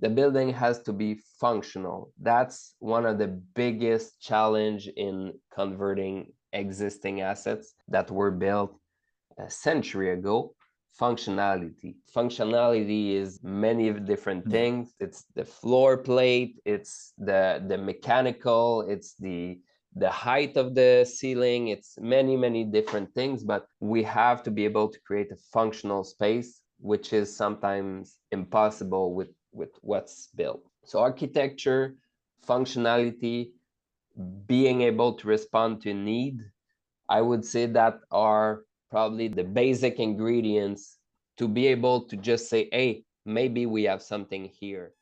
the building has to be functional. That's one of the biggest challenge in converting existing assets that were built a century ago. Functionality is many different things. It's the floor plate, it's the mechanical, it's the height of the ceiling, it's many different things, but we have to be able to create a functional space, which is sometimes impossible with what's built. So architecture, functionality, being able to respond to need, I would say that are probably the basic ingredients to be able to just say, hey, maybe we have something here.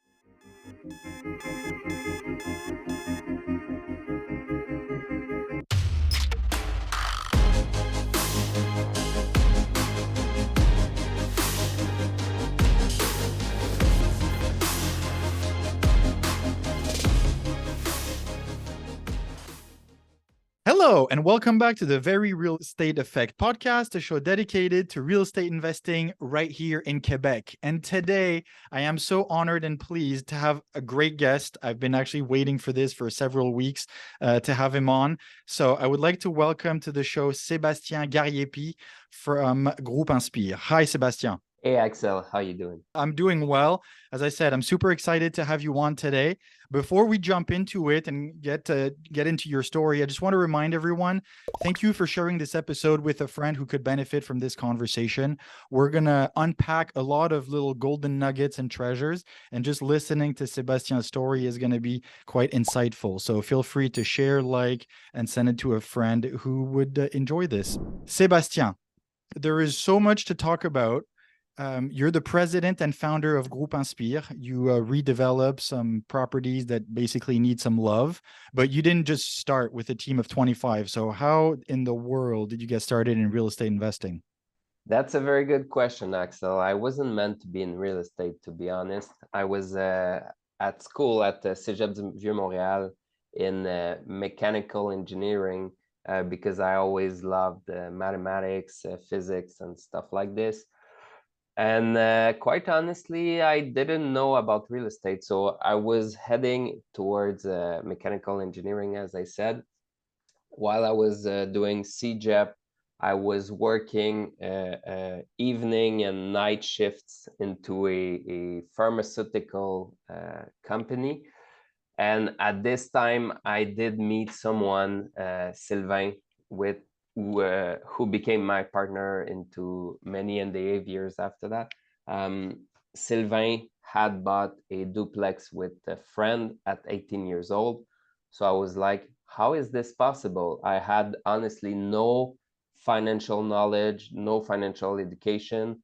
Hello, and welcome back to the Very Real Estate Effect podcast, a show dedicated to real estate investing right here in Quebec. And today, I am so honored and pleased to have a great guest. I've been actually waiting for this for several weeks to have him on. So I would like to welcome to the show Sébastien Gariépy from Groupe Inspire. Hi, Sebastien. Hey, Axel, how you doing? I'm doing well. As I said, I'm super excited to have you on today. Before we jump into it and get into your story, I just want to remind everyone, thank you for sharing this episode with a friend who could benefit from this conversation. We're going to unpack a lot of little golden nuggets and treasures, and just listening to Sebastien's story is going to be quite insightful. So feel free to share, like, and send it to a friend who would enjoy this. Sebastien, there is so much to talk about. You're the president and founder of Groupe Inspire. You redevelop some properties that basically need some love, but you didn't just start with a team of 25. So how in the world did you get started in real estate investing? That's a very good question, Axel. I wasn't meant to be in real estate, to be honest. I was at school at Cégep du Vieux-Montréal in mechanical engineering because I always loved mathematics, physics, and stuff like this. And quite honestly, I didn't know about real estate. So I was heading towards mechanical engineering, as I said. While I was doing CJEP, I was working evening and night shifts into a pharmaceutical company. And at this time, I did meet someone, Sylvain, who became my partner into many and the 8 years after that. Sylvain had bought a duplex with a friend at 18 years old. So I was like, how is this possible? I had honestly no financial knowledge, no financial education.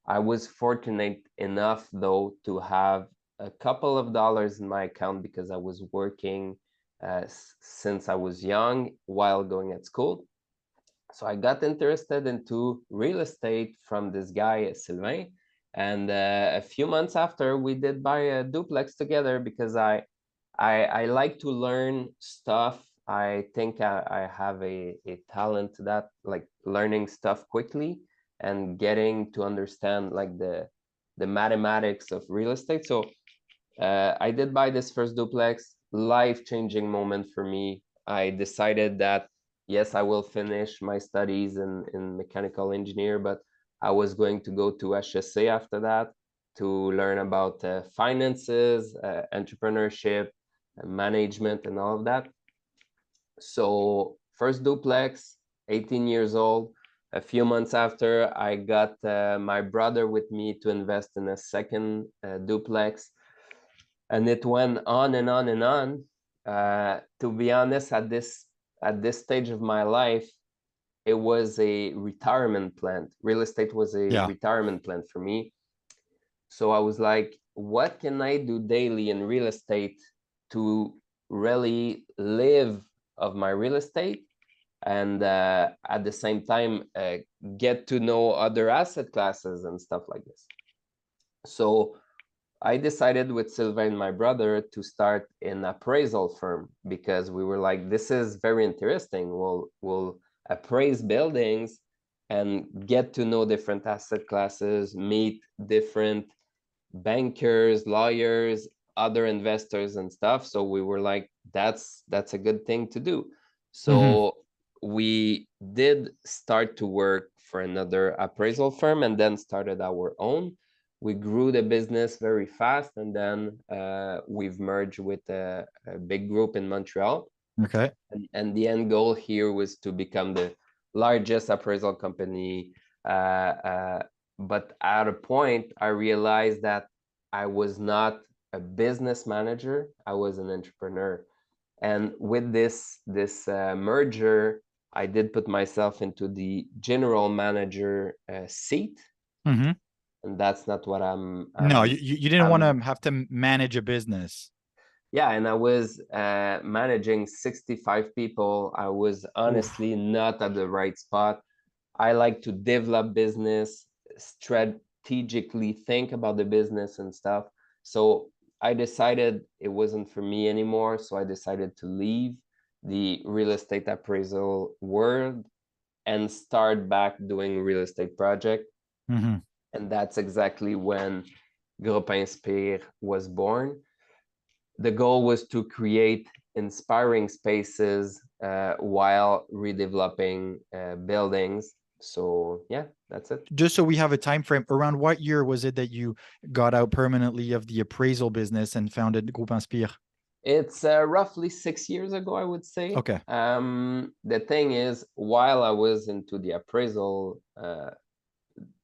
I was fortunate enough, though, to have a couple of dollars in my account because I was working since I was young while going at school. So I got interested into real estate from this guy, Sylvain. And a few months after, we did buy a duplex together because I like to learn stuff. I think I have a talent to that, like learning stuff quickly and getting to understand like the mathematics of real estate. So I did buy this first duplex, life-changing moment for me. I decided that, yes, I will finish my studies in mechanical engineer, but I was going to go to HSC after that to learn about finances, entrepreneurship, management, and all of that. So first duplex, 18 years old. A few months after, I got my brother with me to invest in a second duplex. And it went on and on and on. To be honest, at this stage of my life, it was a retirement plan. Real estate was a retirement plan for me. So I was like, what can I do daily in real estate to really live of my real estate and at the same time get to know other asset classes and stuff like this? So I decided with Sylvain, my brother, to start an appraisal firm because we were like, this is very interesting. We'll appraise buildings and get to know different asset classes, meet different bankers, lawyers, other investors and stuff. So we were like, that's a good thing to do. So we did start to work for another appraisal firm and then started our own. We grew the business very fast, and then we've merged with a big group in Montreal. Okay. And the end goal here was to become the largest appraisal company. But at a point, I realized that I was not a business manager. I was an entrepreneur. And with this merger, I did put myself into the general manager seat, Mm-hmm. and that's not what No, you didn't want I'm to have to manage a business. yeah, and I was managing 65 people. I was Oof. honestly not at the right spot. I like to develop business, strategically think about the business and stuff. So I decided it wasn't for me anymore. So I decided to leave the real estate appraisal world and start back doing real estate project. Mm-hmm. And that's exactly when Groupe Inspire was born. The goal was to create inspiring spaces while redeveloping buildings. So yeah, that's it. Just so we have a time frame, around what year was it that you got out permanently of the appraisal business and founded Groupe Inspire? It's roughly 6 years ago, I would say. Okay. The thing is, while I was into the appraisal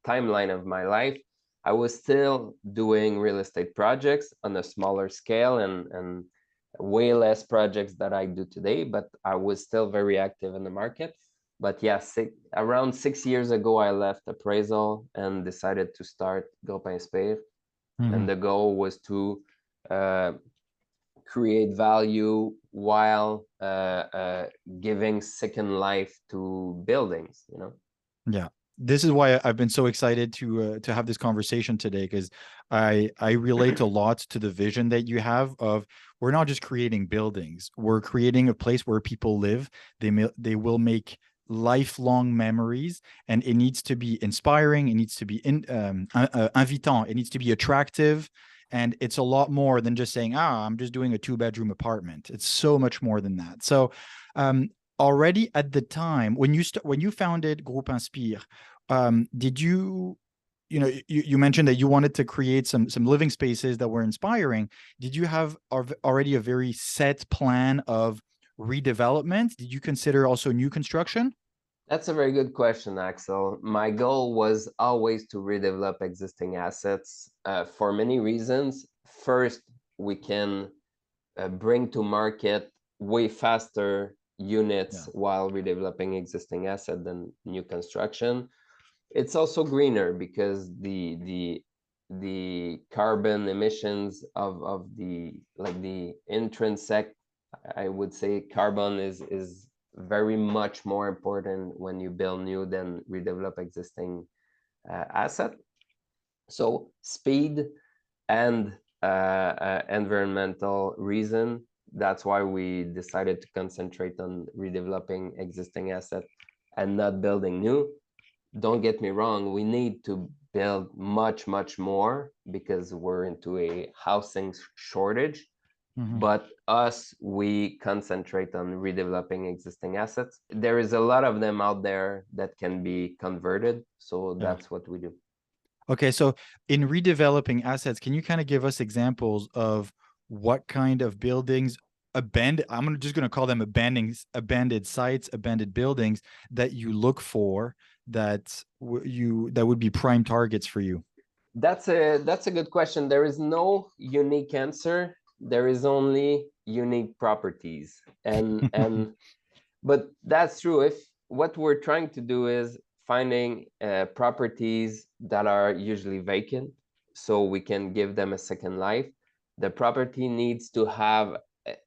timeline of my life, I was still doing real estate projects on a smaller scale and way less projects that I do today, but I was still very active in the market. But yeah, around 6 years ago, I left appraisal and decided to start Groupe Inspire. Mm-hmm. And the goal was to uh, create value while giving second life to buildings, you know? Yeah. This is why I've been so excited to have this conversation today, because I relate a lot to the vision that you have of, we're not just creating buildings, we're creating a place where people live. They will make lifelong memories, and it needs to be inspiring. It needs to be invitant. It needs to be attractive, and it's a lot more than just saying, I'm just doing a 2-bedroom apartment. It's so much more than that. So already at the time when you founded Groupe Inspire, did you mentioned that you wanted to create some living spaces that were inspiring. Did you have already a very set plan of redevelopment? Did you consider also new construction? That's a very good question, Axel. My goal was always to redevelop existing assets for many reasons. First, we can bring to market way faster units Yeah. while redeveloping existing asset than new construction. It's also greener because the carbon emissions of the intrinsic, I would say, carbon is very much more important when you build new than redevelop existing asset. So speed and environmental reason, that's why we decided to concentrate on redeveloping existing asset and not building new. Don't get me wrong, we need to build much more because we're into a housing shortage. Mm-hmm. But we concentrate on redeveloping existing assets. There is a lot of them out there that can be converted, so Yeah. that's what we do. Okay, so in redeveloping assets, can you kind of give us examples of what kind of buildings, I'm just going to call them abandoned sites, abandoned buildings that you look for, that that would be prime targets for you? That's a good question. There is no unique answer. There is only unique properties. And but that's true. If what we're trying to do is finding properties that are usually vacant, so we can give them a second life. The property needs to have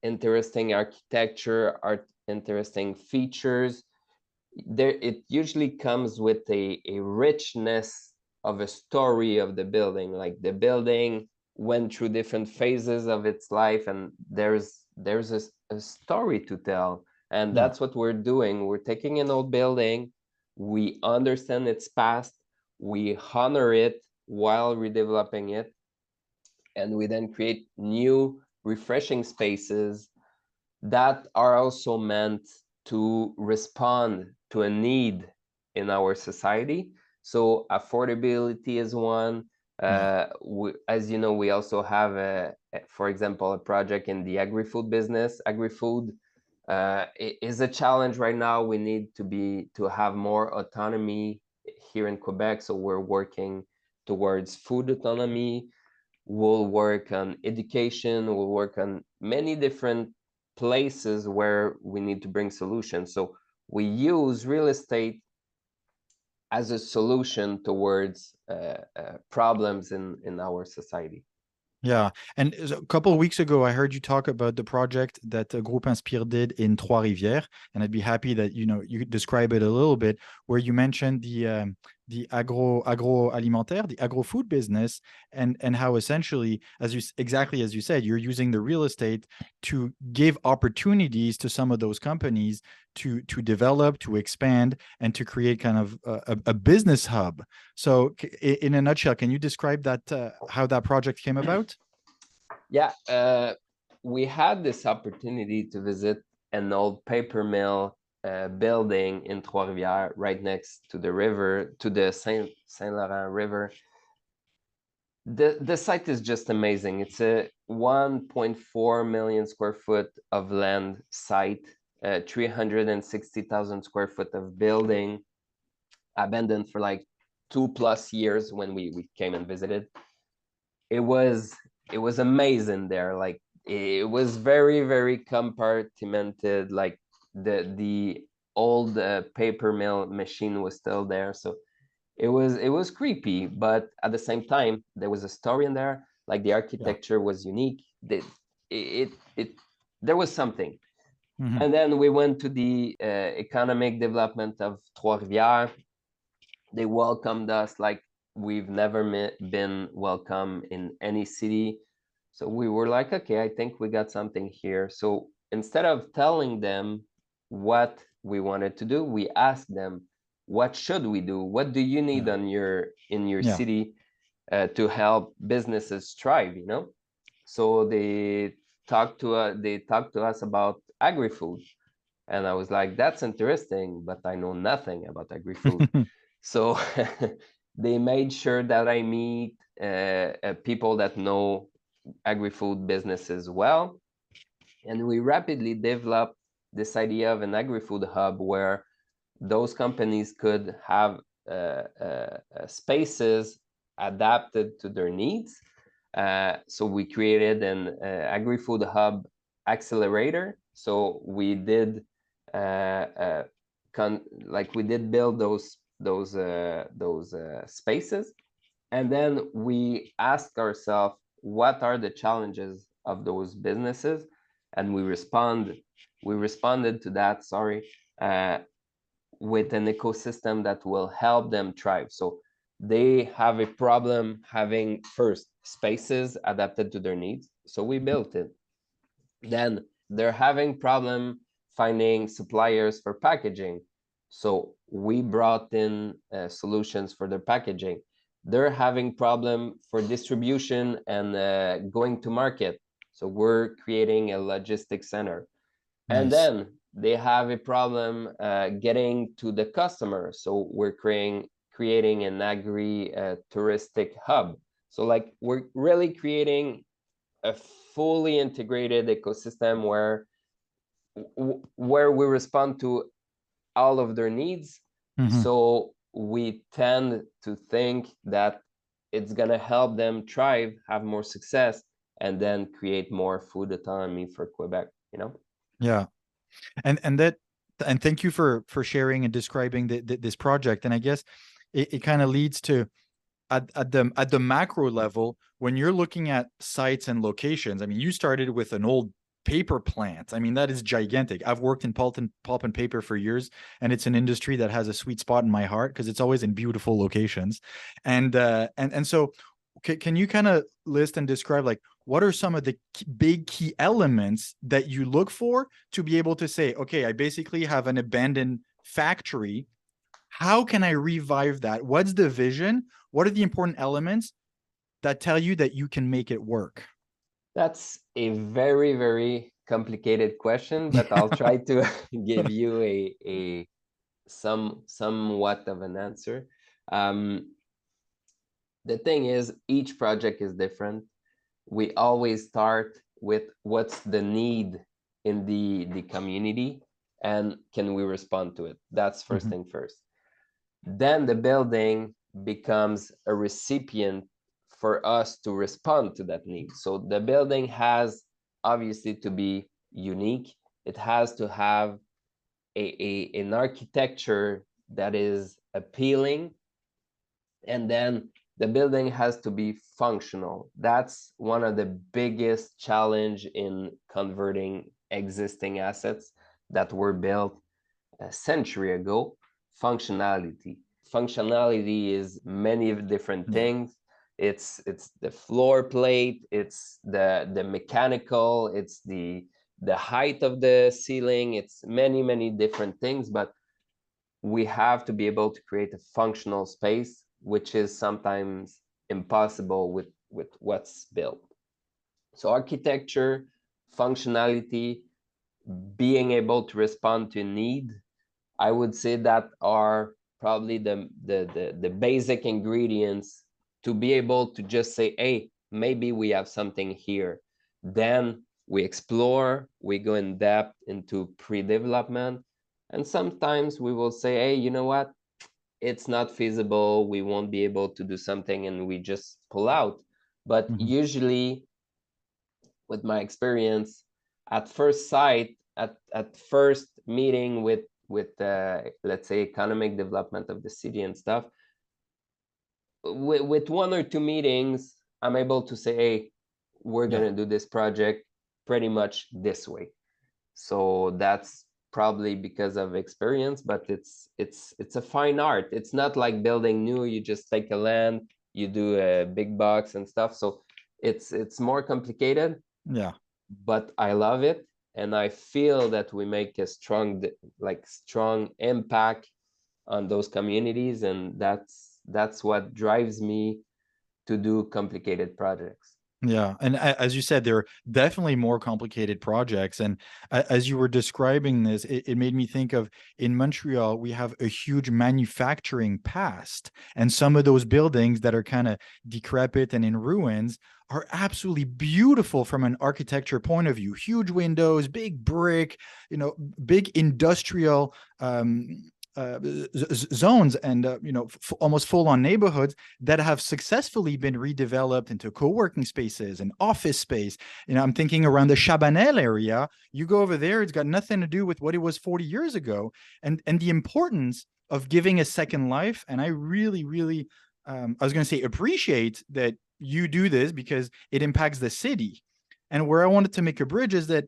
interesting architecture, interesting features. It usually comes with a richness of a story of the building, like the building went through different phases of its life, and there's a story to tell. And Yeah. that's what we're doing. We're taking an old building, we understand its past, we honor it while redeveloping it, and we then create new refreshing spaces that are also meant to respond to a need in our society. So affordability is one. As you know, we also have for example, a project in the agri-food business. Agri-food is a challenge right now. We need to have more autonomy here in Quebec. So we're working towards food autonomy. We'll work on education. We'll work on many different places where we need to bring solutions. So we use real estate as a solution towards problems in our society. Yeah. And a couple of weeks ago, I heard you talk about the project that Groupe Inspire did in Trois-Rivières, and I'd be happy that you could describe it a little bit, where you mentioned the agroalimentaire, the agro-food business, and how essentially, exactly as you said, you're using the real estate to give opportunities to some of those companies to develop, to expand, and to create kind of a business hub. So in a nutshell, can you describe that, how that project came about? Yeah, we had this opportunity to visit an old paper mill building in Trois-Rivières, right next to the river, to the Saint Laurent River. The site is just amazing. It's a 1.4 million square foot of land site, 360,000 square foot of building, abandoned for like 2+ years when we came and visited. It was amazing there. Like it was very, very compartmented. Like the old paper mill machine was still there. So it was creepy, but at the same time, there was a story in there. Like the architecture was unique. There was something. Mhm. And then we went to the economic development of Trois-Rivières. They welcomed us like we've never been welcome in any city. So we were like, okay, I think we got something here. So instead of telling them what we wanted to do, we asked them, what should we do? What do you need in your Yeah. city to help businesses thrive, you know? So they talked to us about agri-food. And I was like, that's interesting, but I know nothing about agri-food. So they made sure that I meet people that know agri-food businesses well. And we rapidly developed this idea of an agri-food hub where those companies could have spaces adapted to their needs. So we created an agri-food hub accelerator. So we did we did build those spaces, and then we asked ourselves, what are the challenges of those businesses, and we responded to that. With an ecosystem that will help them thrive. So they have a problem having first spaces adapted to their needs. So we built it. Then they're having problem finding suppliers for packaging. So we brought in solutions for their packaging. They're having problem for distribution and going to market. So we're creating a logistics center. Nice. And then they have a problem getting to the customer. So we're creating an agri-touristic hub. So like we're really creating a fully integrated ecosystem where we respond to all of their needs. Mhm. So we tend to think that it's going to help them thrive, have more success, and then create more food autonomy for Quebec, you know? Yeah. And thank you for sharing and describing this project. And I guess it kind of leads to at the macro level, when you're looking at sites and locations. I mean, you started with an old paper plant. I mean, that is gigantic. I've worked in pulp and paper for years, and it's an industry that has a sweet spot in my heart because it's always in beautiful locations. And so can you kind of list and describe, like, what are some of the big key elements that you look for to be able to say, okay, I basically have an abandoned factory. How can I revive that? What's the vision? What are the important elements? that tell you that you can make it work? That's a very, very complicated question, but I'll try to give you a somewhat of an answer. The thing is, each project is different. We always start with what's the need in the community and can we respond to it. That's first thing first. Then the building becomes a recipient for us to respond to that need. So the building has obviously to be unique. It has to have an architecture that is appealing, and then the building has to be functional. That's one of the biggest challenge in converting existing assets that were built a century ago. Functionality is many different things. It's the floor plate, it's the mechanical, it's the height of the ceiling, it's many different things, but we have to be able to create a functional space, which is sometimes impossible with what's built. So architecture, functionality, being able to respond to need, I would say that are probably the basic ingredients to be able to just say, hey, maybe we have something here. Then we explore, we go in depth into pre-development, and sometimes we will say, hey, you know what? It's not feasible. We won't be able to do something, and we just pull out. But usually, with my experience, at first sight, at first meeting with let's say economic development of the city and stuff, with one or two meetings, I'm able to say, hey, we're gonna do this project pretty much this way. So that's probably because of experience, but it's a fine art. It's not like building new. You just take a land, you do a big box and stuff. So it's more complicated. Yeah. But I love it, and I feel that we make a strong impact on those communities, and that's what drives me to do complicated projects. Yeah. And as you said, there are definitely more complicated projects. And as you were describing this, it made me think of, in Montreal, we have a huge manufacturing past. And some of those buildings that are kind of decrepit and in ruins are absolutely beautiful from an architecture point of view. Huge windows, big brick, big industrial zones, and almost full-on neighborhoods that have successfully been redeveloped into co-working spaces and office space. I'm thinking around the Chabanel area. You go over there, it's got nothing to do with what it was 40 years ago, and the importance of giving a second life. And I really I was going to say appreciate that you do this, because it impacts the city. And where I wanted to make a bridge is that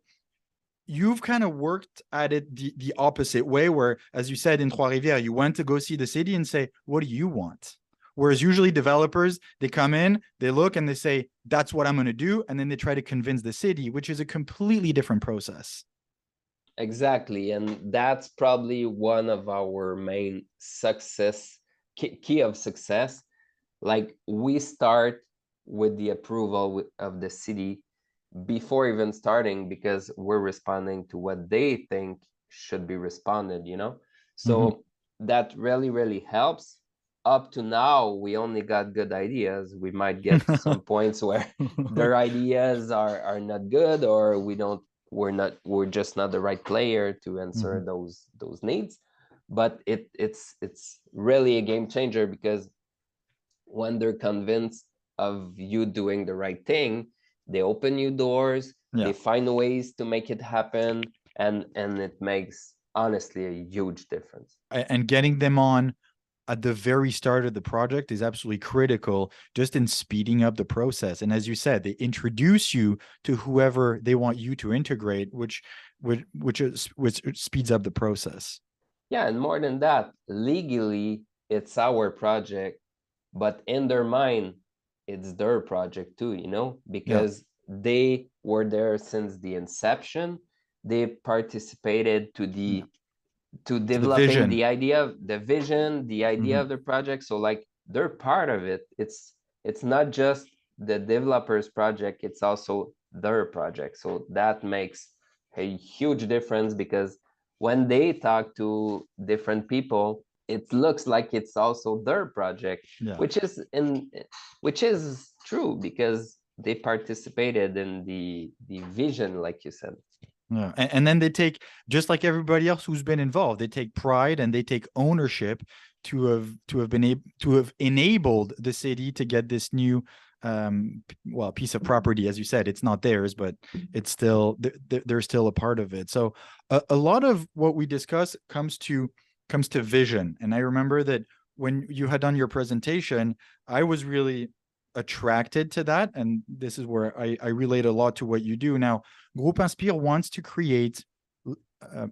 you've kind of worked at it the opposite way, where, as you said, in Trois-Rivières, you went to go see the city and say, what do you want? Whereas usually developers, they come in, they look, and they say, that's what I'm going to do. And then they try to convince the city, which is a completely different process. Exactly. And that's probably one of our main key of success. Like, we start with the approval of the city before even starting, because we're responding to what they think should be responded, So that really helps. Up to now, we only got good ideas. We might get to some points where their ideas are not good, or we're just not the right player to answer those needs. But it's really a game changer, because when they're convinced of you doing the right thing, they open new doors, they find ways to make it happen, and it makes, honestly, a huge difference. And getting them on at the very start of the project is absolutely critical, just in speeding up the process. And as you said, they introduce you to whoever they want you to integrate, which speeds up the process. Yeah, and more than that, legally, it's our project, but in their mind, it's their project too, because they were there since the inception. They participated to developing the idea, the vision, the idea of the project. So, like, they're part of it. It's not just the developer's project, it's also their project. So that makes a huge difference, because when they talk to different people, it looks like it's also their project, Yeah. which is true, because they participated in the vision, like you said. Yeah. And then they take, just like everybody else who's been involved, they take pride and they take ownership to have been able to have enabled the city to get this new piece of property. As you said, it's not theirs, but it's still they're still a part of it. So a lot of what we discuss comes to vision. And I remember that when you had done your presentation, I was really attracted to that, and this is where I relate a lot to what you do now. Groupe Inspire wants to create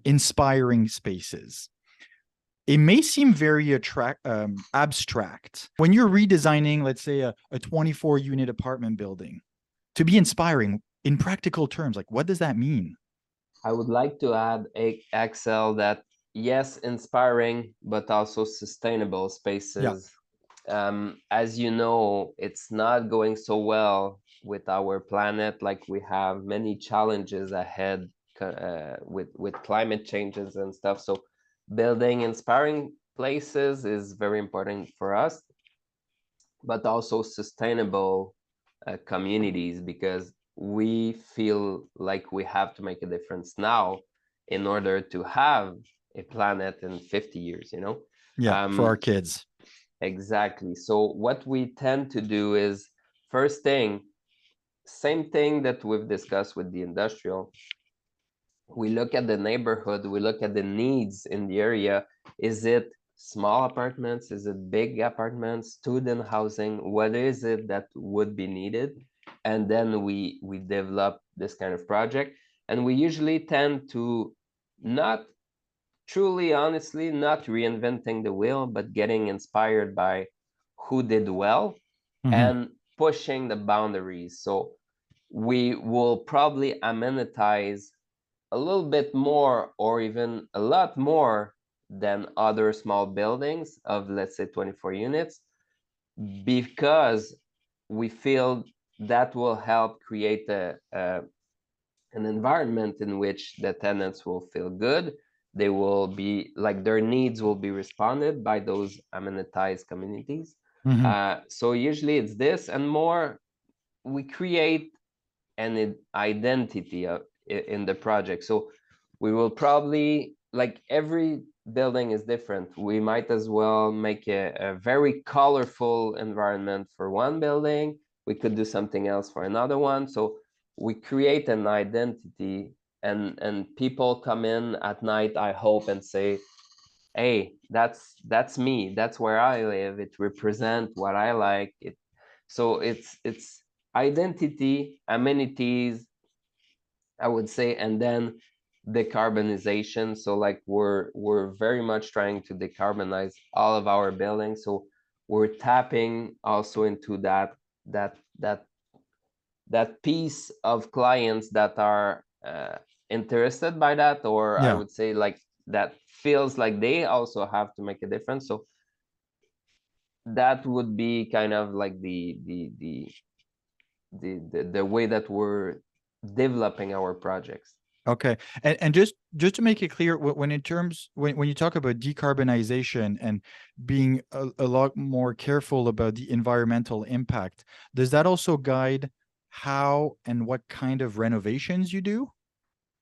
inspiring spaces. It may seem very abstract when you're redesigning, let's say, a 24 unit apartment building, to be inspiring in practical terms. Like, what does that mean? I would like to add, Axel, that yes, inspiring, but also sustainable spaces. As you know, it's not going so well with our planet. Like, we have many challenges ahead with climate changes and stuff. So building inspiring places is very important for us, but also sustainable communities, because we feel like we have to make a difference now in order to have a planet in 50 years, you know? Yeah, for our kids. Exactly. So what we tend to do is, first thing, same thing that we've discussed with the industrial. We look at the neighborhood, we look at the needs in the area. Is it small apartments? Is it big apartments, student housing? What is it that would be needed? And then we develop this kind of project. And we usually tend to not truly, honestly, not reinventing the wheel, but getting inspired by who did well and pushing the boundaries. So we will probably amenitize a little bit more, or even a lot more than other small buildings of, let's say, 24 units, because we feel that will help create an environment in which the tenants will feel good. They will be like, their needs will be responded by those amenitized communities. So usually it's this and more. We create an identity in the project. So we will probably, like, every building is different. We might as well make a very colorful environment for one building. We could do something else for another one. So we create an identity, and people come in at night, I hope, and say, hey, that's me, that's where I live, it represents what I like. So it's identity, amenities, I would say, and then decarbonization. So like, we're very much trying to decarbonize all of our buildings. So we're tapping also into that piece of clients that are interested by that, or I would say, like, that feels like they also have to make a difference. So that would be kind of like the way that we're developing our projects. Okay. And just to make it clear, when you talk about decarbonization and being a lot more careful about the environmental impact, does that also guide how and what kind of renovations you do?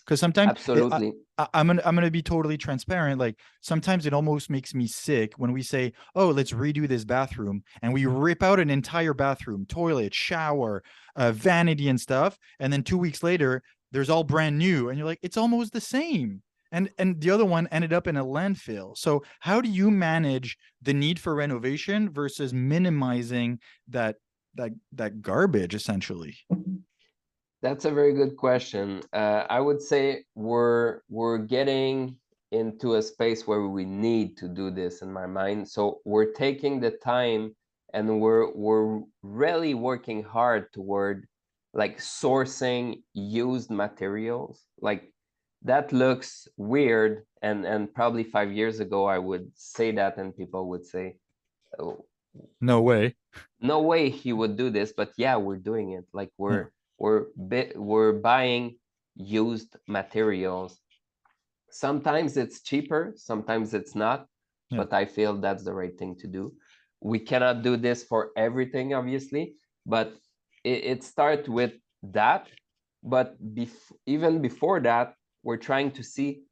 Because sometimes Absolutely. I'm gonna be totally transparent. Like, sometimes it almost makes me sick when we say, "Oh, let's redo this bathroom," and we rip out an entire bathroom, toilet, shower, vanity, and stuff, and then 2 weeks later, there's all brand new, and you're like, it's almost the same. And the other one ended up in a landfill. So how do you manage the need for renovation versus minimizing that garbage, essentially? That's a very good question. I would say we're getting into a space where we need to do this, in my mind. So we're taking the time, and we're really working hard toward, like, sourcing used materials. Like, that looks weird, and probably 5 years ago I would say that, and people would say, oh, No way. No way he would do this, but yeah, we're doing it. Like Yeah. we're buying used materials. Sometimes it's cheaper, sometimes it's not, Yeah. but I feel that's the right thing to do. We cannot do this for everything, obviously, but it starts with that. But even before that, we're trying to see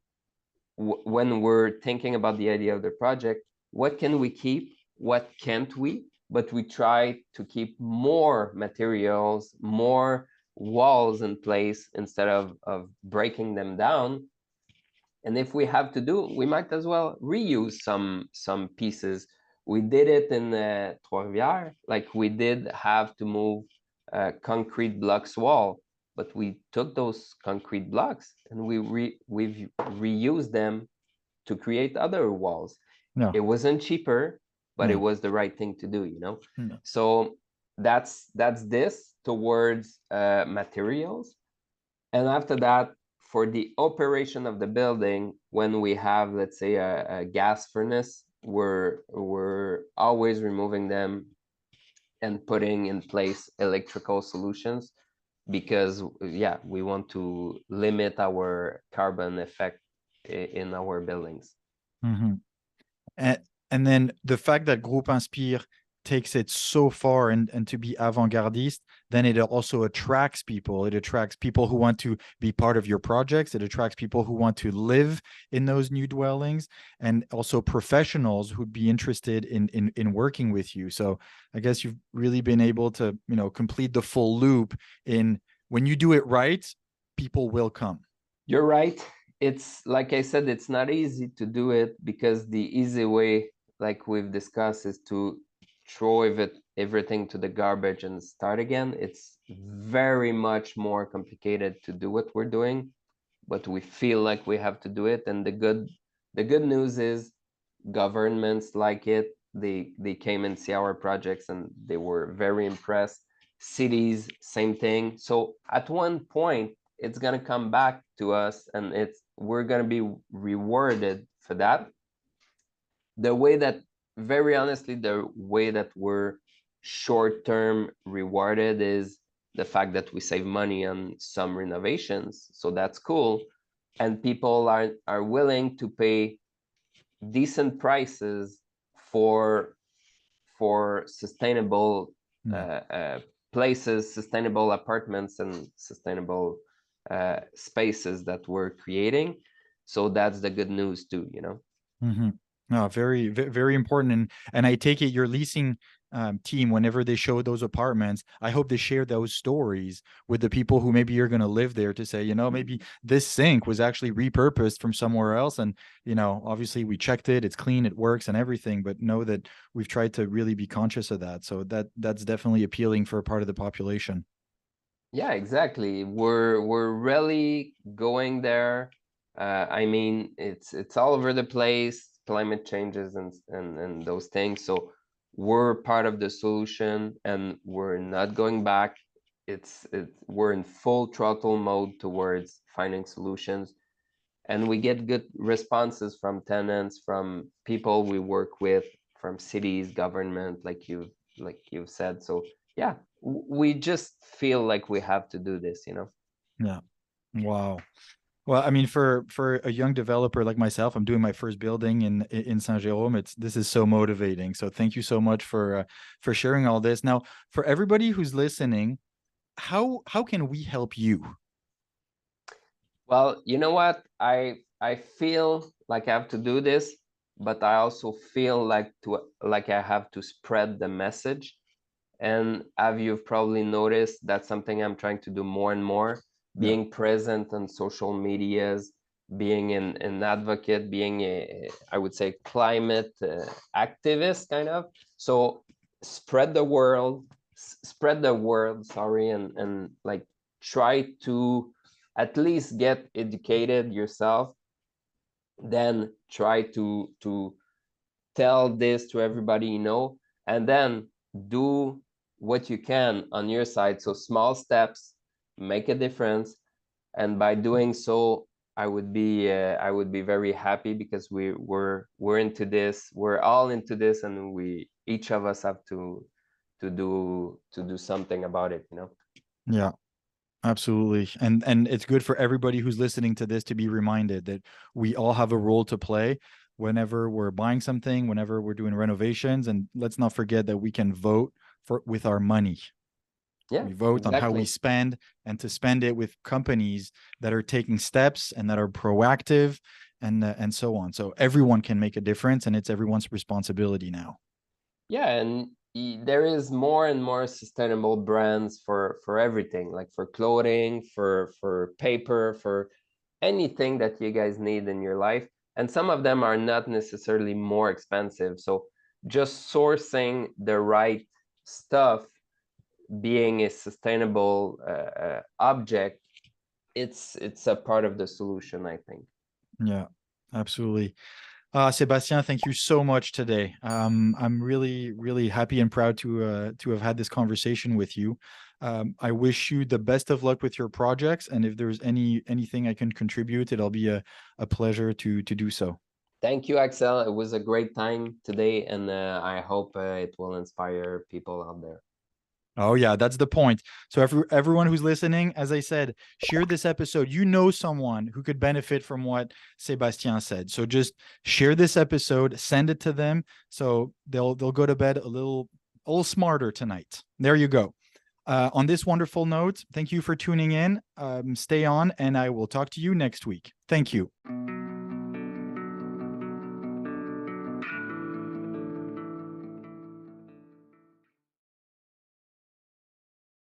when we're thinking about the idea of the project, what can we keep, what can't we? But we try to keep more materials, more walls in place instead of breaking them down. And if we have to do, we might as well reuse some pieces. We did it in Trois-Rivières, like we did have to move concrete blocks wall, but we took those concrete blocks and we've reused them to create other walls. No. It wasn't cheaper, but it No. was the right thing to do, No. So that's this towards materials. And after that, for the operation of the building, when we have, let's say, a gas furnace, we're always removing them and putting in place electrical solutions because, yeah, we want to limit our carbon effect in our buildings. Mhm. And then the fact that Groupe Inspire takes it so far and to be avant-gardiste, then it also attracts people. It attracts people who want to be part of your projects. It attracts people who want to live in those new dwellings, and also professionals who'd be interested in working with you. So I guess you've really been able to, complete the full loop in when you do it right, people will come. You're right. It's like I said, it's not easy to do it because the easy way, like we've discussed, is to throw everything to the garbage and start again. It's very much more complicated to do what we're doing, but we feel like we have to do it. And the good news is governments like it. They came and see our projects and they were very impressed. Cities, same thing. So at one point, it's gonna come back to us, and we're gonna be rewarded for that. The way that, very honestly, the way that we're short-term rewarded is the fact that we save money on some renovations. So that's cool, and people are willing to pay decent prices for sustainable Yeah. places, sustainable apartments, and sustainable spaces that we're creating. So that's the good news too, Mm-hmm. No, very, very important. And I take it your leasing team, whenever they show those apartments, I hope they share those stories with the people who maybe you're going to live there to say, maybe this sink was actually repurposed from somewhere else. And, obviously we checked it, it's clean, it works and everything, but know that we've tried to really be conscious of that. So that's definitely appealing for a part of the population. Yeah, exactly. We're really going there. I mean, it's all over the place, climate changes and those things. So we're part of the solution, and we're not going back. We're in full throttle mode towards finding solutions, and we get good responses from tenants, from people we work with, from cities, government, like you've said. So yeah, we just feel like we have to do this. Yeah. Wow. Well, I mean, for a young developer like myself, I'm doing my first building in Saint Jérôme. This is so motivating. So thank you so much for sharing all this. Now, for everybody who's listening, how can we help you? Well, you know what? I feel like I have to do this, but I also feel like I have to spread the message. And as you've probably noticed, that's something I'm trying to do more and more, Yeah. being present on social medias, being an advocate, being I would say, climate activist kind of. So spread the word, sorry, and like try to at least get educated yourself, then try to tell this to everybody and then do what you can on your side. So small steps make a difference, and by doing so, I would be very happy, because we're into this. We're all into this, and each of us have to do something about it, you know. Yeah, absolutely. And it's good for everybody who's listening to this to be reminded that we all have a role to play whenever we're buying something, whenever we're doing renovations. And let's not forget that we can vote with our money. Yeah, we vote on how we exactly. spend, and to spend it with companies that are taking steps and that are proactive, and so on. So everyone can make a difference, and it's everyone's responsibility now. Yeah, and there is more and more sustainable brands for everything, like for clothing, for paper, for anything that you guys need in your life. And some of them are not necessarily more expensive. So just sourcing the right stuff, being a sustainable object, it's a part of the solution, I think. Yeah, absolutely. Sebastien, thank you so much today. I'm really, really happy and proud to have had this conversation with you. I wish you the best of luck with your projects, and if there's anything I can contribute, it'll be a pleasure to do so. Thank you, Axel. It was a great time today, and I hope it will inspire people out there. Oh yeah, that's the point. So everyone who's listening, as I said, share this episode. You know someone who could benefit from what Sebastien said. So just share this episode, send it to them, so they'll go to bed a little smarter tonight. There you go. On this wonderful note, thank you for tuning in. Stay on, and I will talk to you next week. Thank you.